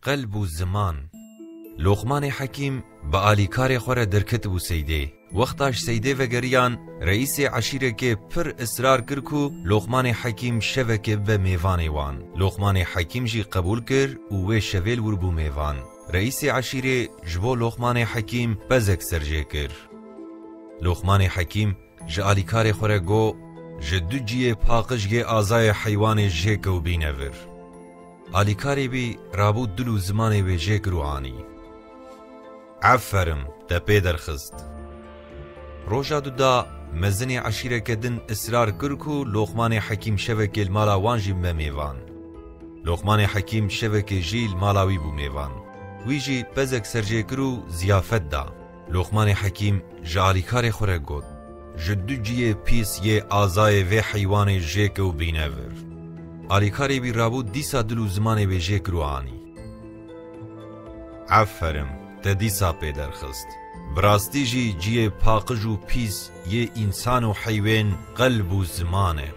قلب و زمان لقمان حکیم با آلیکار خوره درکت بو سیده وقتاش سیده و گریان رئیس عشیره که پر اصرار کرد که لقمان حکیم شوه که به میوان وان لقمان حکیم جی قبول کرد و وی شویل ور بو میوان رئیس عشیره جبو لقمان حکیم بزک سرجه کرد لقمان حکیم جه آلیکار خوره گو جه دو جیه پاقش گه آزای حیوان جه کو بینور آلیکاری بی رابو دلو زمانی بی جه کروانی عفرم تا پیدر خست روژا دو دا مزنی عشیره کدن اصرار کرکو لقمان حکیم شوه که المالا وانجی میوان لقمان حکیم شوه که جیل مالاوی بو میوان ویجی بزک سرجه کرو زیافت دا لقمان حکیم جالیکار خوره گود جدو جیه پیس یه آزای و حیوان جیک و بینور آلیکاری بی رابو دیسا دلو زمانی بی جیک رو آنی عفرم تا دیسا پیدر خست براستی جی جیه پاقج و پیس یه انسان و حیوان قلب و زمانه